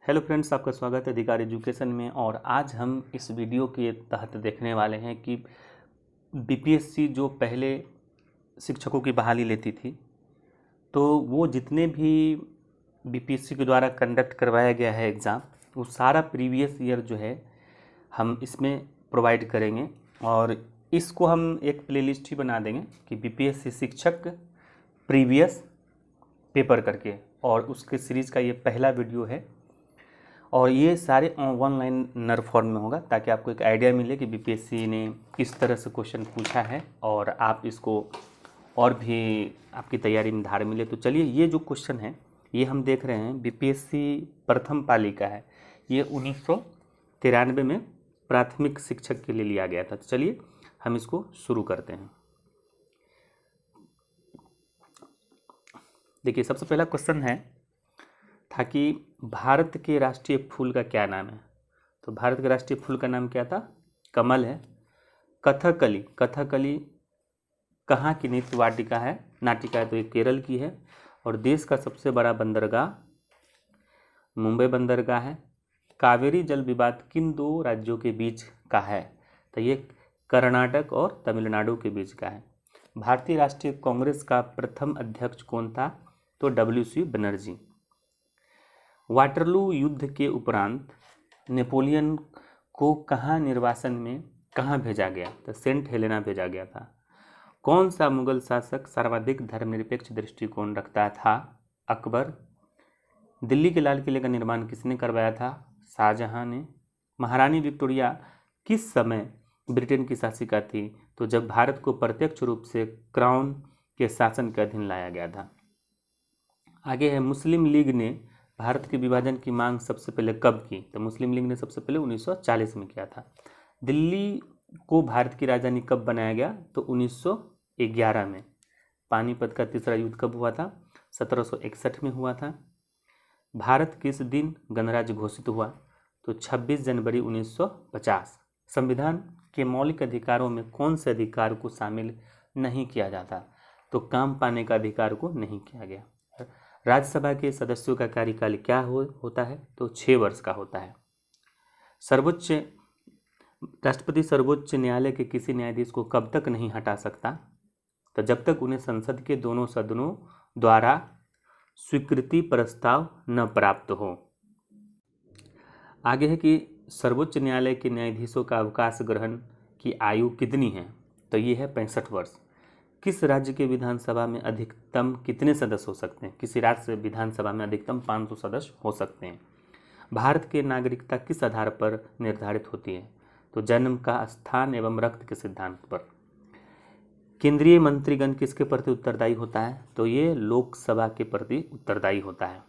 Hello friends, आपका स्वागत है अधिकार एजुकेशन में। और आज हम इस वीडियो के तहत देखने वाले हैं कि बीपीएससी जो पहले शिक्षकों की बहाली लेती थी, तो वो जितने भी बीपीएससी के द्वारा कंडक्ट करवाया गया है एग्ज़ाम, वो सारा प्रीवियस ईयर जो है हम इसमें प्रोवाइड करेंगे। और इसको हम एक प्लेलिस्ट ही बना देंगे कि बीपीएससी शिक्षक प्रीवियस पेपर करके, और उसके सीरीज़ का ये पहला वीडियो है। और ये सारे ऑनलाइन नर फॉर्म में होगा ताकि आपको एक आइडिया मिले कि बीपीएससी ने किस तरह से क्वेश्चन पूछा है और आप इसको और भी आपकी तैयारी में धार मिले। तो चलिए, ये जो क्वेश्चन है ये हम देख रहे हैं बीपीएससी प्रथम पाली का है। ये 1993 में प्राथमिक शिक्षक के लिए लिया गया था। तो चलिए हम इसको शुरू करते हैं। देखिए, सबसे पहला क्वेश्चन है था कि भारत के राष्ट्रीय फूल का क्या नाम है। तो भारत के राष्ट्रीय फूल का नाम क्या था? कमल है। कथकली, कथकली कहाँ की नृत्य वाटिका है, नाटिका है? तो ये केरल की है। और देश का सबसे बड़ा बंदरगाह मुंबई बंदरगाह है। कावेरी जल विवाद किन दो राज्यों के बीच का है? तो ये कर्नाटक और तमिलनाडु के बीच का है। भारतीय राष्ट्रीय कांग्रेस का प्रथम अध्यक्ष कौन था? तो WC बनर्जी। वाटरलू युद्ध के उपरांत नेपोलियन को कहाँ निर्वासन में कहाँ भेजा गया? तो सेंट हेलेना भेजा गया था। कौन सा मुगल शासक सर्वाधिक धर्मनिरपेक्ष दृष्टिकोण रखता था? अकबर। दिल्ली के लाल किले का निर्माण किसने करवाया था? शाहजहां ने। महारानी विक्टोरिया किस समय ब्रिटेन की शासिका थी? तो जब भारत को प्रत्यक्ष रूप से क्राउन के शासन के अधीन लाया गया था। आगे है, मुस्लिम लीग ने भारत के विभाजन की मांग सबसे पहले कब की? तो मुस्लिम लीग ने सबसे पहले 1940 में किया था। दिल्ली को भारत की राजधानी कब बनाया गया? तो 1911 में। पानीपत का तीसरा युद्ध कब हुआ था? 1761 में हुआ था। भारत किस दिन गणराज्य घोषित हुआ? तो 26 जनवरी 1950। संविधान के मौलिक अधिकारों में कौन से अधिकार को शामिल नहीं किया जाता? तो काम पाने का अधिकार को नहीं किया गया। राज्यसभा के सदस्यों का कार्यकाल क्या होता है? तो 6 वर्ष का होता है। राष्ट्रपति सर्वोच्च न्यायालय के किसी न्यायाधीश को कब तक नहीं हटा सकता? तो जब तक उन्हें संसद के दोनों सदनों द्वारा स्वीकृति प्रस्ताव न प्राप्त हो। आगे है कि सर्वोच्च न्यायालय के न्यायाधीशों का अवकाश ग्रहण की आयु कितनी है? तो ये है 65 वर्ष। किस राज्य के विधानसभा में अधिकतम कितने सदस्य हो सकते हैं? किसी राज्य विधानसभा में अधिकतम 500 सदस्य हो सकते हैं। भारत की नागरिकता किस आधार पर निर्धारित होती है? तो जन्म का स्थान एवं रक्त के सिद्धांत पर। केंद्रीय मंत्रीगण किसके प्रति उत्तरदायी होता है? तो ये लोकसभा के प्रति उत्तरदायी होता है।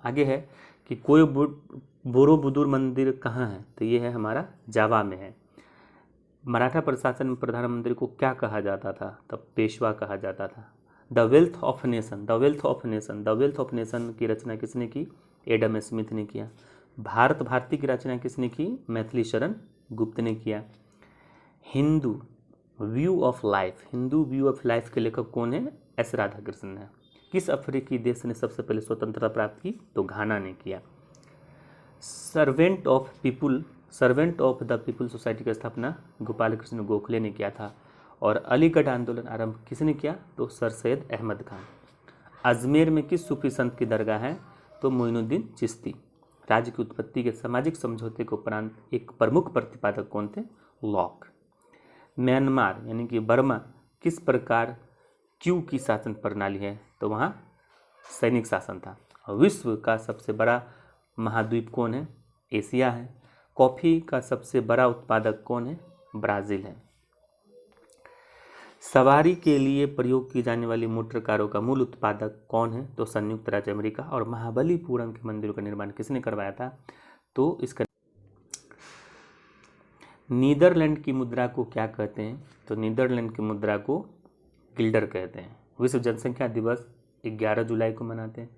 आगे है कि कोई बोरोबुदुर मंदिर कहाँ है? तो ये है हमारा जावा में है। मराठा प्रशासन में प्रधानमंत्री को क्या कहा जाता था? तब पेशवा कहा जाता था। The wealth of nation, the wealth of nation, the wealth of nation की रचना किसने की? एडम स्मिथ ने किया। भारत भारती की रचना किसने की? मैथिली शरण गुप्त ने किया। Hindu view of life, Hindu view of life के लेखक कौन है? एस राधाकृष्णन है। किस अफ्रीकी देश ने सबसे पहले स्वतंत्रता प्राप्त की? तो घाना ने किया। Servant of the people society की स्थापना गोपाल कृष्ण गोखले ने किया था। और अलीगढ़ आंदोलन आरंभ किसने किया? तो सर सैयद अहमद खान। अजमेर में किस सूफी संत की दरगाह है? तो मोइनुद्दीन चिश्ती। राज्य की उत्पत्ति के सामाजिक समझौते के उपरांत एक प्रमुख प्रतिपादक कौन थे? लॉक। म्यांमार यानी कि बर्मा किस प्रकार क्यू की शासन प्रणाली है? तो वहाँ सैनिक शासन था। विश्व का सबसे बड़ा महाद्वीप कौन है? एशिया है। कॉफ़ी का सबसे बड़ा उत्पादक कौन है? ब्राज़ील है। सवारी के लिए प्रयोग की जाने वाली मोटर कारों का मूल उत्पादक कौन है? तो संयुक्त राज्य अमेरिका। और महाबलीपुरम के मंदिरों का निर्माण किसने करवाया था? तो इसका नीदरलैंड की मुद्रा को क्या कहते हैं? तो नीदरलैंड की मुद्रा को गिल्डर कहते हैं। विश्व जनसंख्या दिवस 11 जुलाई को मनाते हैं।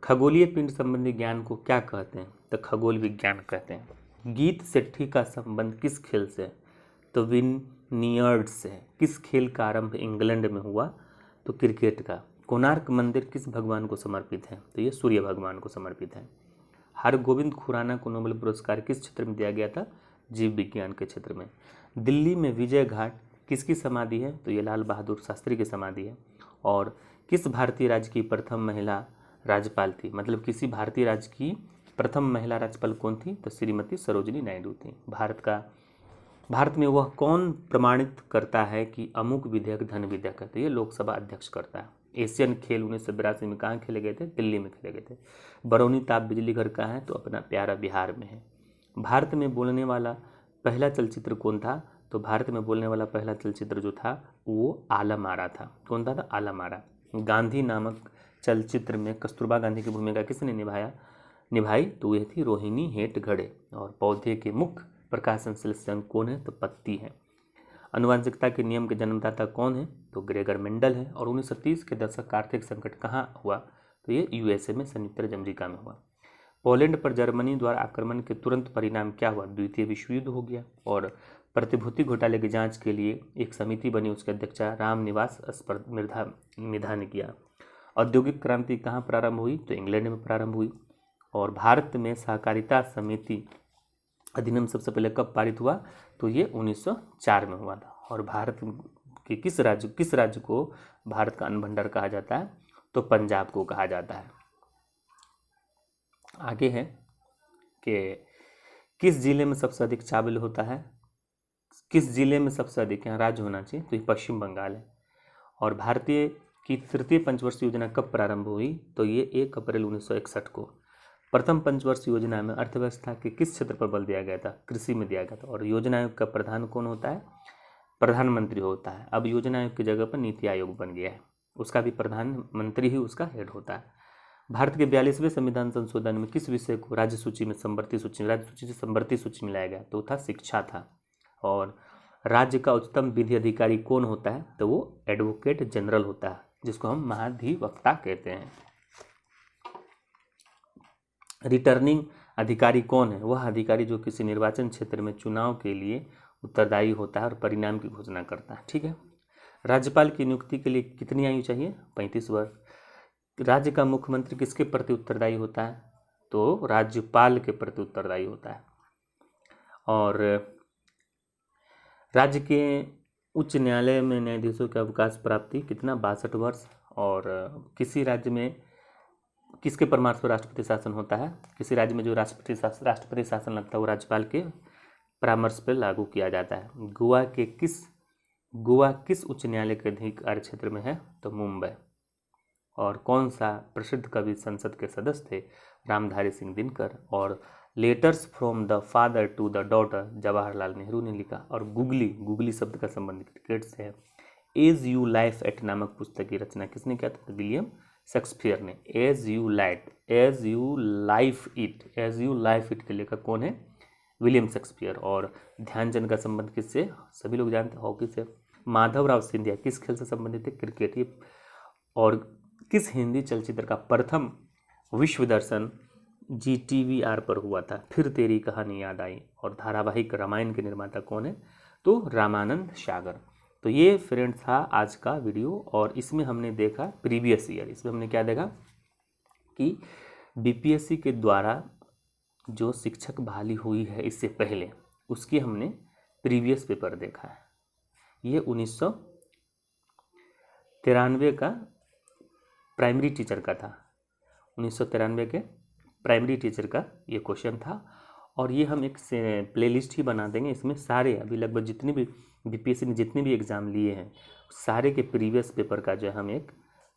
खगोलीय पिंड संबंधी ज्ञान को क्या कहते हैं? तो खगोल विज्ञान कहते हैं। गीत सेठी का संबंध किस खेल से? तो विनियर्ड से। किस खेल का आरंभ इंग्लैंड में हुआ? तो क्रिकेट का। कोणार्क मंदिर किस भगवान को समर्पित है? तो ये सूर्य भगवान को समर्पित है। हरगोविंद खुराना को नोबेल पुरस्कार किस क्षेत्र में दिया गया था? जीव विज्ञान के क्षेत्र में। दिल्ली में विजय घाट किसकी समाधि है? तो ये लाल बहादुर शास्त्री की समाधि है। और किस भारतीय राज्य की प्रथम महिला राज्यपाल थी? मतलब किसी भारतीय राज्य की प्रथम महिला राज्यपाल कौन थी? तो श्रीमती सरोजिनी नायडू थी। भारत में वह कौन प्रमाणित करता है कि अमुक विधेयक धन विधेयक है? तो ये लोकसभा अध्यक्ष करता है। एशियन खेल 1982 में कहाँ खेले गए थे? दिल्ली में खेले गए थे। बरौनी ताप बिजली घर कहाँ है? तो अपना प्यारा बिहार में है। भारत में बोलने वाला पहला चलचित्र कौन था? तो भारत में बोलने वाला पहला चलचित्र जो था वो आलम आरा था। कौन था? आलम आरा। गांधी नामक चलचित्र में कस्तूरबा गांधी की भूमिका किसने निभाई? तो यह थी रोहिणी हेटगढ़े। और पौधे के मुख्य प्रकाश संश्लेषण कौन है? तो पत्ती है। आनुवंशिकता के नियम के जन्मदाता कौन है? तो ग्रेगर मेंडल है। और 1930 के दशक का आर्थिक संकट कहाँ हुआ? तो ये यूएसए में, संयुक्त राज्य अमेरिका में हुआ। पोलैंड पर जर्मनी द्वारा आक्रमण के तुरंत परिणाम क्या हुआ? द्वितीय विश्व युद्ध हो गया। और प्रतिभूति घोटाले की जांच के लिए एक समिति बनी, उसके अध्यक्ष रामनिवास मिधा ने किया। औद्योगिक क्रांति कहाँ प्रारंभ हुई? तो इंग्लैंड में प्रारंभ हुई। और भारत में सहकारिता समिति अधिनियम सबसे पहले कब पारित हुआ? तो ये 1904 में हुआ था। और भारत के किस राज्य को भारत का अन्न भंडार कहा जाता है? तो पंजाब को कहा जाता है। आगे है कि किस जिले में सबसे अधिक चावल होता है? किस जिले में सबसे अधिक, यहाँ राज्य होना चाहिए, तो ये पश्चिम बंगाल है। और भारतीय की तृतीय पंचवर्षीय योजना कब प्रारंभ हुई? तो ये 1 अप्रैल 1961 को। प्रथम पंचवर्षीय योजना में अर्थव्यवस्था के किस क्षेत्र पर बल दिया गया था? कृषि में दिया गया था। और योजना आयोग का प्रधान कौन होता है? प्रधानमंत्री होता है। अब योजना आयोग की जगह पर नीति आयोग बन गया है, उसका भी प्रधानमंत्री ही उसका हेड होता है। भारत के 42वें संविधान संशोधन में किस विषय को राज्य सूची से संवर्ती सूची में लाया गया? तो था शिक्षा था। और राज्य का उच्चतम विधि अधिकारी कौन होता है? तो वो एडवोकेट जनरल होता है, जिसको हम महाधिवक्ता कहते हैं। रिटर्निंग अधिकारी कौन है? वह अधिकारी जो किसी निर्वाचन क्षेत्र में चुनाव के लिए उत्तरदायी होता है और परिणाम की घोषणा करता है। ठीक है। राज्यपाल की नियुक्ति के लिए कितनी आयु चाहिए? 35 वर्ष। राज्य का मुख्यमंत्री किसके प्रति उत्तरदायी होता है? तो राज्यपाल के प्रति उत्तरदायी होता है। और राज्य के उच्च न्यायालय में न्यायाधीशों के अवकाश प्राप्ति कितना? 62 वर्ष। और किसी राज्य में किसके परामर्श पर राष्ट्रपति शासन होता है? किसी राज्य में जो राष्ट्रपति शासन लगता है वो राज्यपाल के परामर्श पर लागू किया जाता है। गोवा किस उच्च न्यायालय के अधिकार क्षेत्र में है? तो मुंबई। और कौन सा प्रसिद्ध कवि संसद के सदस्य थे? रामधारी सिंह दिनकर। और letters from the father to the daughter Jawaharlal Nehru ने लिखा। और गुगली शब्द का संबंध क्रिकेट से है। एज यू लाइफ एट नामक पुस्तक की रचना किसने किया था? विलियम शेक्सपियर ने। एज यू लाइफ इट के लेखक कौन है? William Shakespeare. और ध्यानचंद का संबंध किससे? सभी लोग जानते हैं, हॉकी से। माधवराव सिंधिया किस खेल से संबंधित है? क्रिकेट। और किस हिंदी चलचित्र का प्रथम विश्व दर्शन GTVR पर हुआ था? फिर तेरी कहानी याद आई। और धारावाहिक रामायण के निर्माता कौन है? तो रामानंद सागर। तो ये फ्रेंड्स था आज का वीडियो। और इसमें हमने देखा प्रीवियस ईयर। इसमें हमने क्या देखा कि BPSC के द्वारा जो शिक्षक बहाली हुई है इससे पहले, उसकी हमने प्रीवियस पेपर देखा है। ये 1993 का प्राइमरी टीचर का था। 1993 के प्राइमरी टीचर का ये क्वेश्चन था। और ये हम एक प्लेलिस्ट ही बना देंगे। इसमें सारे अभी लगभग जितने भी BPSC ने जितने भी एग्ज़ाम लिए हैं सारे के प्रीवियस पेपर का जो है हम एक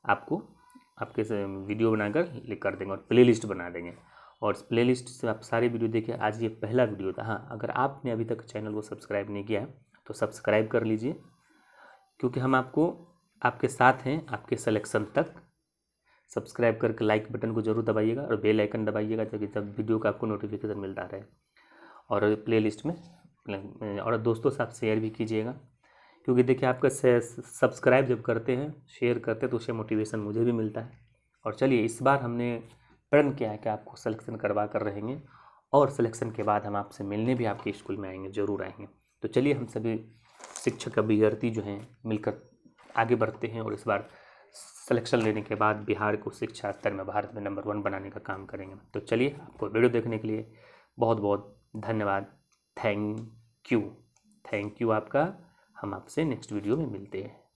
आपके वीडियो बनाकर लिख कर देंगे और प्लेलिस्ट बना देंगे। और इस प्लेलिस्ट से आप सारे वीडियो देखिए। आज ये पहला वीडियो था। हाँ, अगर आपने अभी तक चैनल को सब्सक्राइब नहीं किया है तो सब्सक्राइब कर लीजिए, क्योंकि हम आपके साथ हैं आपके सिलेक्शन तक। सब्सक्राइब करके लाइक बटन को जरूर दबाइएगा और बेल आइकन दबाइएगा, ताकि जब वीडियो का आपको नोटिफिकेशन मिलता रहे। और प्लेलिस्ट में और दोस्तों से आप शेयर भी कीजिएगा, क्योंकि देखिए आपका सब्सक्राइब जब करते हैं, शेयर करते हैं, तो उससे मोटिवेशन मुझे भी मिलता है। और चलिए, इस बार हमने प्रण किया है कि आपको सिलेक्शन करवा कर रहेंगे, और सिलेक्शन के बाद हम आपसे मिलने भी आपके स्कूल में आएंगे, ज़रूर आएंगे। तो चलिए हम सभी शिक्षक अभ्यर्थी जो हैं मिलकर आगे बढ़ते हैं और इस बार सिलेक्शन लेने के बाद बिहार को शिक्षा स्तर में भारत में नंबर 1 बनाने का काम करेंगे। तो चलिए, आपको वीडियो देखने के लिए बहुत बहुत धन्यवाद। थैंक यू आपका। हम आपसे नेक्स्ट वीडियो में मिलते हैं।